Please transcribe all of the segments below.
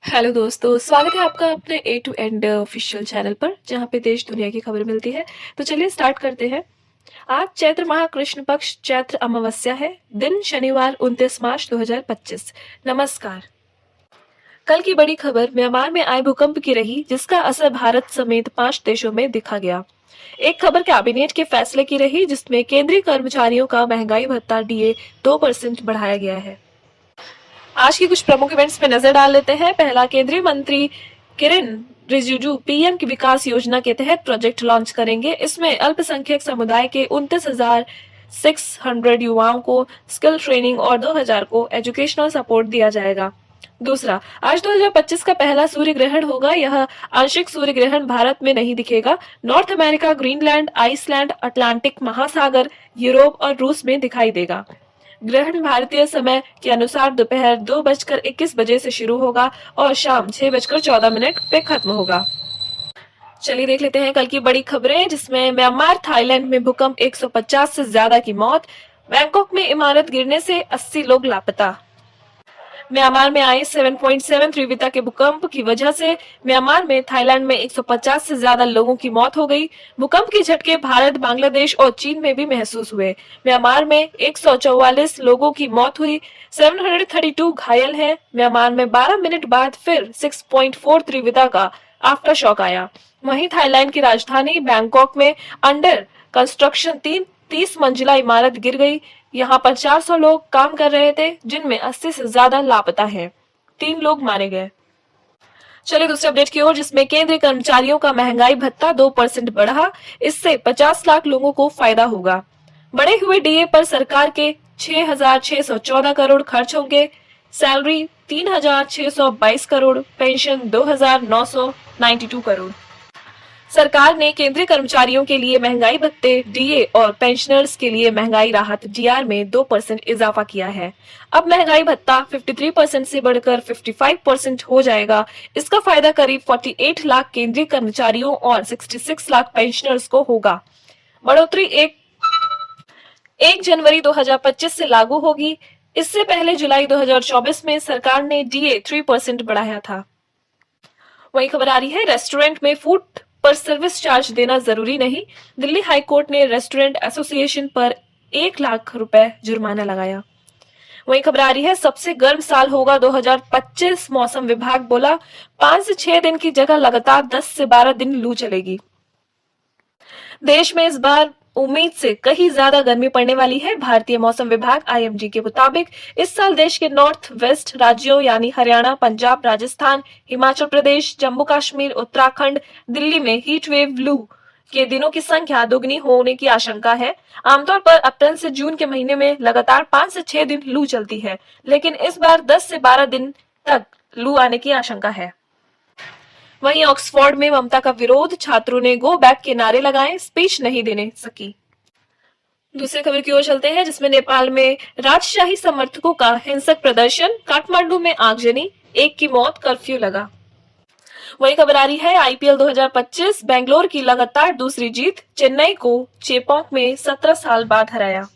Hello दोस्तों, स्वागत है आपका अपने ए टू एंड ऑफिशियल चैनल पर, जहां पे देश दुनिया की खबर मिलती है। तो चलिए स्टार्ट करते हैं। आज चैत्र माह कृष्ण पक्ष चैत्र अमावस्या है। दिन शनिवार 29 मार्च 2025। नमस्कार। कल की बड़ी खबर म्यांमार में आए भूकंप की रही, जिसका असर भारत समेत 5 देशों में दिखा गया। एक खबर कैबिनेट के फैसले की रही, जिसमें केंद्रीय कर्मचारियों का महंगाई भत्ता डीए 2% बढ़ाया गया है। आज की कुछ प्रमुख इवेंट्स पे नजर डाल लेते हैं। पहला, केंद्रीय मंत्री किरेन रिजिजू पीएम की विकास योजना के तहत प्रोजेक्ट लॉन्च करेंगे। इसमें अल्पसंख्यक समुदाय के 29,600 युवाओं को स्किल ट्रेनिंग और 2,000 को एजुकेशनल सपोर्ट दिया जाएगा। दूसरा, आज 2025 का पहला सूर्य ग्रहण होगा। यह आंशिक सूर्य ग्रहण भारत में नहीं दिखेगा। North America, Greenland, Iceland, Atlantic महासागर, यूरोप और रूस में दिखाई देगा। ग्रहण भारतीय समय के अनुसार दोपहर 2:21 से शुरू होगा और शाम 6:14 पे खत्म होगा। चलिए देख लेते हैं कल की बड़ी खबरें, जिसमें म्यांमार थाईलैंड में भूकंप 150 से ज्यादा की मौत। बैंकॉक में इमारत गिरने से 80 लोग लापता। म्यांमार में आए 7.7 तीव्रता के भूकंप की वजह से म्यांमार में थाईलैंड में 150 से ज्यादा लोगों की मौत हो गई। भूकंप के झटके भारत, बांग्लादेश और चीन में भी महसूस हुए। म्यांमार में 144 लोगों की मौत हुई, 732 घायल हैं। म्यांमार में 12 मिनट बाद फिर 6.4 तीव्रता का आफ्टर शॉक आया। वहीं थाईलैंड की राजधानी बैंकॉक में अंडर कंस्ट्रक्शन 30 मंजिला इमारत गिर गई। यहाँ पर 400 लोग काम कर रहे थे, जिनमें 80 से ज्यादा लापता हैं। 3 लोग मारे गए। चलिए दूसरे अपडेट की ओर, जिसमें केंद्रीय कर्मचारियों का महंगाई भत्ता 2% बढ़ा। इससे 50 लाख लोगों को फायदा होगा। बढ़े हुए डीए पर सरकार के 6,614 करोड़ खर्च होंगे। Salary 3,622 crore, pension 2,992 crore. सरकार ने केंद्रीय कर्मचारियों के लिए महंगाई भत्ते डीए और पेंशनर्स के लिए महंगाई राहत डीआर में 2% इजाफा किया है। अब महंगाई भत्ता 53% से बढ़कर 55% हो जाएगा। इसका फायदा करीब 48 लाख केंद्रीय कर्मचारियों और 66 लाख पेंशनर्स को होगा। बढ़ोतरी 1 जनवरी 2025 से लागू होगी। इससे पहले जुलाई 2024 में सरकार ने डीए 3% बढ़ाया था। वही खबर आ रही है, रेस्टोरेंट में फूड पर सर्विस चार्ज देना जरूरी नहीं। दिल्ली हाईकोर्ट ने रेस्टोरेंट एसोसिएशन पर 1 लाख रुपए जुर्माना लगाया। वही खबर आ रही है, सबसे गर्म साल होगा 2025। मौसम विभाग बोला 5 से 6 दिन की जगह लगातार 10 से 12 दिन लू चलेगी। देश में इस बार उम्मीद से कहीं ज्यादा गर्मी पड़ने वाली है। भारतीय मौसम विभाग आईएमडी के मुताबिक इस साल देश के नॉर्थ वेस्ट राज्यों यानी हरियाणा, पंजाब, राजस्थान, हिमाचल प्रदेश, जम्मू कश्मीर, उत्तराखंड, दिल्ली में हीट वेव लू के दिनों की संख्या दोगुनी होने की आशंका है। आमतौर पर अप्रैल से जून के महीने में लगातार 5 से 6 दिन लू चलती है, लेकिन इस बार 10 से 12 दिन तक लू आने की आशंका है। वहीं ऑक्सफोर्ड में ममता का विरोध, छात्रों ने गो बैक के नारे लगाए, स्पीच नहीं देने सकी। दूसरी खबर की ओर चलते हैं, जिसमें नेपाल में राजशाही समर्थकों का हिंसक प्रदर्शन, काठमांडू में आगजनी, 1 की मौत, कर्फ्यू लगा। वही खबर आ रही है, आईपीएल 2025, बेंगलोर की लगातार दूसरी जीत, चेन्नई को चेपॉक में 17 साल बाद हराया।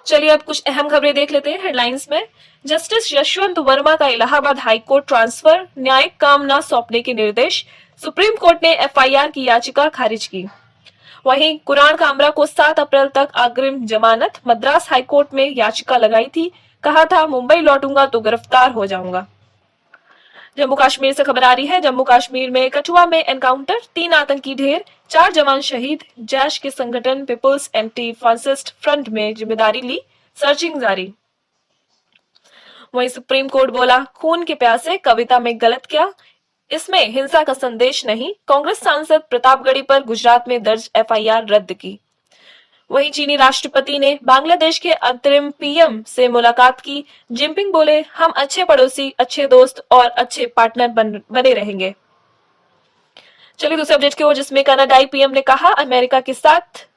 चलिए अब कुछ अहम खबरें देख लेते हैं हेडलाइंस में। जस्टिस यशवंत वर्मा का इलाहाबाद हाईकोर्ट ट्रांसफर, न्यायिक काम न सौंपने के निर्देश। सुप्रीम कोर्ट ने एफआईआर की याचिका खारिज की। वहीं कुरान कामरा को 7 अप्रैल तक अग्रिम जमानत, मद्रास हाईकोर्ट में याचिका लगाई थी, कहा था मुंबई लौटूंगा तो गिरफ्तार हो जाऊंगा। जम्मू कश्मीर से खबर आ रही है, जम्मू कश्मीर में कठुआ में एनकाउंटर, 3 आतंकी ढेर, 4 जवान शहीद। जैश के संगठन पीपुल्स एंटी फासिस्ट फ्रंट में जिम्मेदारी ली, सर्चिंग जारी। वहीं सुप्रीम कोर्ट बोला खून के प्यासे, कविता में गलत क्या, इसमें हिंसा का संदेश नहीं। कांग्रेस सांसद प्रतापगढ़ी पर गुजरात में दर्ज एफआईआर रद्द की। वहीं चीनी राष्ट्रपति ने बांग्लादेश के अंतरिम पीएम से मुलाकात की। जिनपिंग बोले हम अच्छे पड़ोसी, अच्छे दोस्त और अच्छे पार्टनर बने रहेंगे। चलिए दूसरे अपडेट की ओर, जिसमें कनाडाई पीएम ने कहा अमेरिका के साथ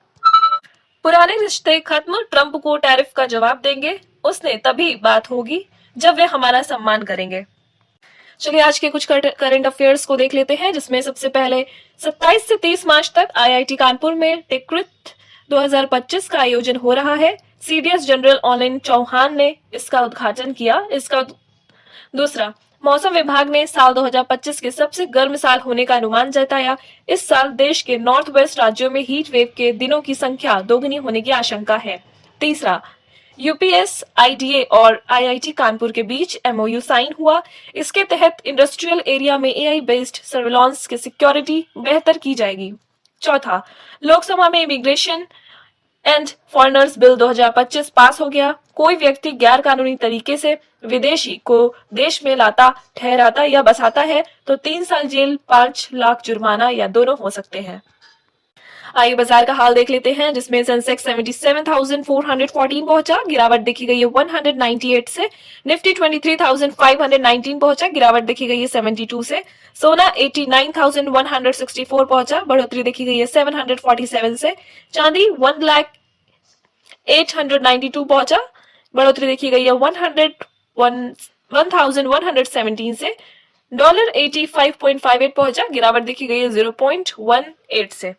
पुराने रिश्ते खत्म, ट्रंप को टैरिफ का जवाब देंगे, उसने तभी बात होगी जब वे हमारा सम्मान करेंगे। चलिए आज के कुछ करंट अफेयर्स को देख लेते हैं, जिसमें सबसे पहले 27 से 30 मार्च तक आईआईटी कानपुर में टेक्कृत 2025 का आयोजन हो रहा है। सीडीएस जनरल ऑनलाइन चौहान ने इसका उद्घाटन किया। दूसरा, मौसम विभाग ने साल 2025 के सबसे गर्म साल होने का अनुमान जताया। इस साल देश के नॉर्थ वेस्ट राज्यों में हीट वेव के दिनों की संख्या दोगुनी होने की आशंका है। तीसरा, यूपीएस, आईडीए और आईआईटी कानपुर के बीच एमओयू साइन हुआ। इसके तहत इंडस्ट्रियल एरिया में एआई बेस्ड सर्विलांस की सिक्योरिटी बेहतर की जाएगी। चौथा, लोकसभा में इमिग्रेशन एंड फॉरेनर्स बिल 2025 पास हो गया। कोई व्यक्ति गैर कानूनी तरीके से विदेशी को देश में लाता, ठहराता या बसाता है तो 3 साल जेल, 5 लाख जुर्माना या दोनों हो सकते हैं। आइए बाजार का हाल देख लेते हैं, जिसमें सेंसेक्स 77,414 पहुंचा, गिरावट देखी गई है 198 से। निफ्टी 23,519 पहुंचा, गिरावट देखी गई है 72 से। सोना 89,164 पहुंचा, बढ़ोतरी देखी गई है 747 से। चांदी 1,0892 पहुंचा, बढ़ोतरी देखी गई है 1,117 से। डॉलर 85.58 पहुंचा, गिरावट देखी गई है 0.18 से।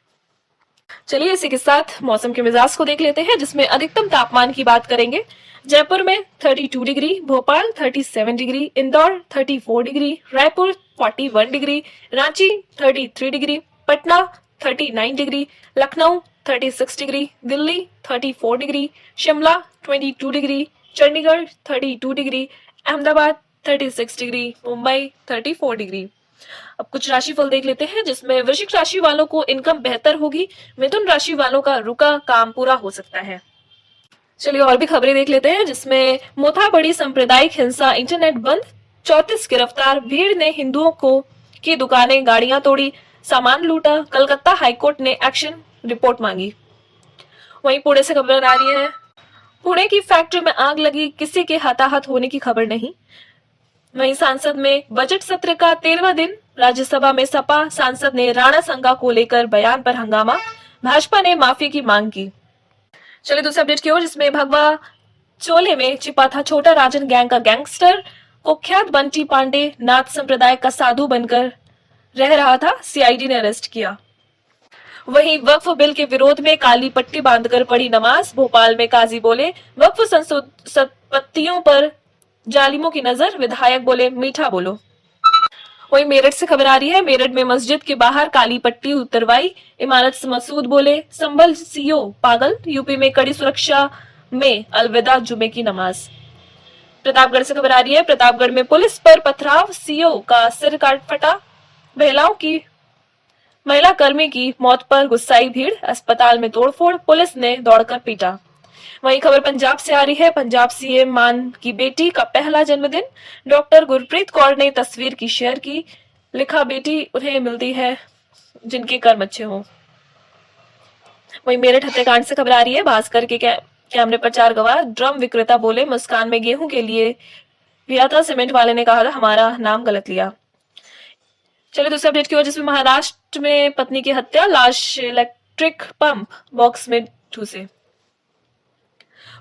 चलिए इसी के साथ मौसम के मिजाज को देख लेते हैं, जिसमें अधिकतम तापमान की बात करेंगे। जयपुर में 32 degree, Bhopal 37 degree, Indore 34 degree, Raipur 41 degree, Ranchi 33 degree, Patna 39 degree, Lucknow 36 degree, Delhi 34 degree, Shimla 22 degree, Chandigarh 32 degree, Ahmedabad 36 degree, Mumbai 34 degree. अब कुछ राशिफल देख लेते हैं, जिसमें वृश्चिक राशि वालों को इनकम बेहतर होगी। मिथुन राशि वालों का रुका काम पूरा हो सकता है। चलिए और भी खबरें देख लेते हैं, जिसमें मोथाबड़ी सांप्रदायिक हिंसा, इंटरनेट बंद, 34 गिरफ्तार, भीड़ ने हिंदुओं को की दुकानें, गाड़ियां तोड़ी, सामान लूटा, कलकत्ता हाईकोर्ट ने एक्शन रिपोर्ट मांगी। वहीं पुणे से खबर आ रही है, पुणे की फैक्ट्री में आग लगी, किसी के हताहत होने की खबर नहीं। वहीं संसद में बजट सत्र का 13वां दिन, राज्यसभा में सपा सांसद ने राणा संगा को लेकर बयान पर हंगामा, भाजपा ने माफी की मांग की। चलिए दूसरे अपडेट की ओर, जिसमें भगवा चोले में छिपा था छोटा राजन गैंग का गैंगस्टर, कुख्यात बंटी पांडे नाथ संप्रदाय का साधु बनकर रह रहा था, सीआईडी ने अरेस्ट किया। वहीं वक्फ बिल के विरोध में काली पट्टी बांधकर पढ़ी नमाज, भोपाल में काजी बोले वक्फ संपत्तियों पर जालिमों की नजर, विधायक बोले मीठा बोलो। वहीं मेरठ से खबर आ रही है, मेरठ में मस्जिद के बाहर काली पट्टी उतरवाई, इमारत से मसूद बोले संभल सीओ पागल, यूपी में कड़ी सुरक्षा में अलविदा जुमे की नमाज। प्रतापगढ़ से खबर आ रही है, प्रतापगढ़ में पुलिस पर पथराव, सीओ का सिर काट फटा, महिला कर्मी की मौत पर गुस्साई भीड़, अस्पताल में तोड़फोड़, पुलिस ने दौड़कर पीटा। वहीं खबर पंजाब से आ रही है, पंजाब सीएम मान की बेटी का पहला जन्मदिन, डॉक्टर गुरप्रीत कौर ने तस्वीर की शेयर की, लिखा बेटी उन्हें मिलती है जिनके कर्म अच्छे हों। वहीं मेरठ हत्याकांड से खबर आ रही है, भास्कर के कैमरे पर 4 गवाह, ड्रम विक्रेता बोले मुस्कान में गेहूं के लिए लिया था, सीमेंट वाले ने कहा था हमारा नाम गलत लिया। चलिए दूसरे अपडेट की ओर, जिसमें महाराष्ट्र में पत्नी की हत्या, लाश इलेक्ट्रिक पंप बॉक्स में ठूसे।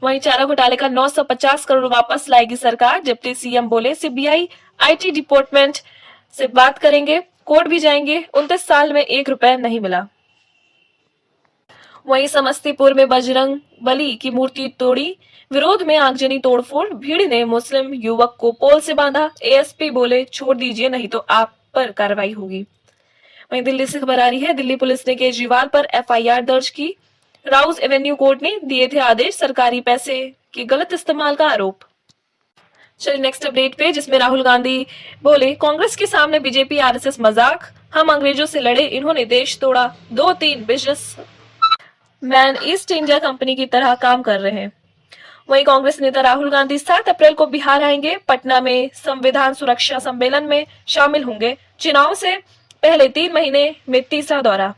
वहीं चारा घोटाले का 950 करोड़ वापस लाएगी सरकार, डिप्टी सीएम बोले सीबीआई आईटी डिपार्टमेंट से बात करेंगे, कोर्ट भी जाएंगे, 29 साल में 1 रुपए नहीं मिला। वहीं समस्तीपुर में बजरंग बली की मूर्ति तोड़ी, विरोध में आगजनी तोड़फोड़, भीड़ ने मुस्लिम युवक को पोल से बांधा, एएसपी बोले छोड़ दीजिए नहीं तो आप पर कार्रवाई होगी। वहीं दिल्ली से खबर आ रही है, दिल्ली पुलिस ने केजरीवाल पर एफआईआर दर्ज की, राउज एवेन्यू कोर्ट ने दिए थे आदेश, सरकारी पैसे के गलत इस्तेमाल का आरोप। चलिए नेक्स्ट अपडेट पे, जिसमें राहुल गांधी बोले कांग्रेस के सामने बीजेपी आरएसएस मजाक, हम अंग्रेजों से लड़े, इन्होंने देश तोड़ा, 2-3 business man east India company की तरह काम कर रहे हैं। वहीं कांग्रेस नेता राहुल गांधी 7 अप्रैल को बिहार आएंगे, पटना में संविधान सुरक्षा सम्मेलन में शामिल होंगे, चुनाव से पहले 3 महीने में तीसरा दौरा।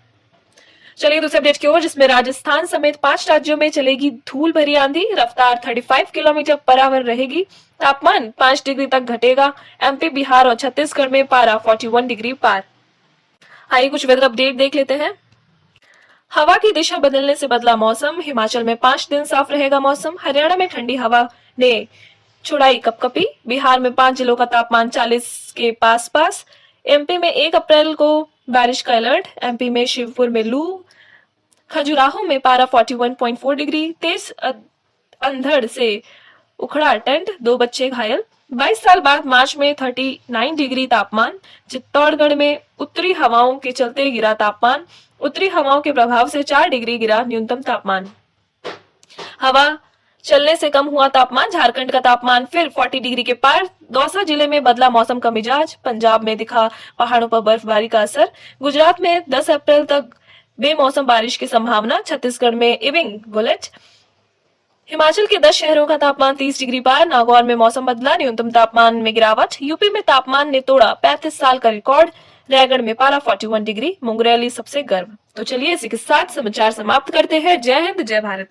चलिए दूसरे अपडेट की ओर, जिसमें राजस्थान समेत 5 राज्यों में चलेगी धूल भरी आंधी, रफ्तार 35 किलोमीटर पर आवर रहेगी, तापमान 5 डिग्री तक घटेगा, एमपी, बिहार और छत्तीसगढ़ में पारा 41 डिग्री पार। आइए कुछ वेदर अपडेट देख लेते हैं। हवा की दिशा बदलने से बदला मौसम, हिमाचल में 5 दिन साफ रहेगा मौसम, हरियाणा में ठंडी हवा ने छुड़ाई कपकपी, बिहार में 5 जिलों का तापमान 40 के पास, एमपी में 1 अप्रैल को बारिश का अलर्ट, एमपी में शिवपुर में लू, खजुराहो में पारा 41.4 डिग्री, तेज अंधड़ से उखड़ा टेंट, 2 बच्चे घायल। 22 साल बाद मार्च में 39 डिग्री तापमान। चित्तौड़गढ़ में उत्तरी हवाओं के चलते गिरा तापमान। उत्तरी हवाओं के प्रभाव से 4 डिग्री गिरा न्यूनतम तापमान। हवा चलने से कम हुआ तापमान। झारखंड का तापमान फिर 40 डिग्री के पार। दौसा जिले में बदला मौसम का मिजाज। पंजाब में दिखा पहाड़ों पर बर्फबारी का असर। गुजरात में 10 अप्रैल तक बेमौसम बारिश की संभावना। छत्तीसगढ़ में इविंग बुलेट। हिमाचल के 10 शहरों का तापमान 30 डिग्री पार। नागौर में मौसम बदला, न्यूनतम तापमान में गिरावट। यूपी में तापमान ने तोड़ा 35 साल का रिकॉर्ड। रायगढ़ में पारा 41 डिग्री। मुंगरैली सबसे गर्म। तो चलिए इसी के साथ समाचार समाप्त करते हैं। जय हिंद, जय भारत।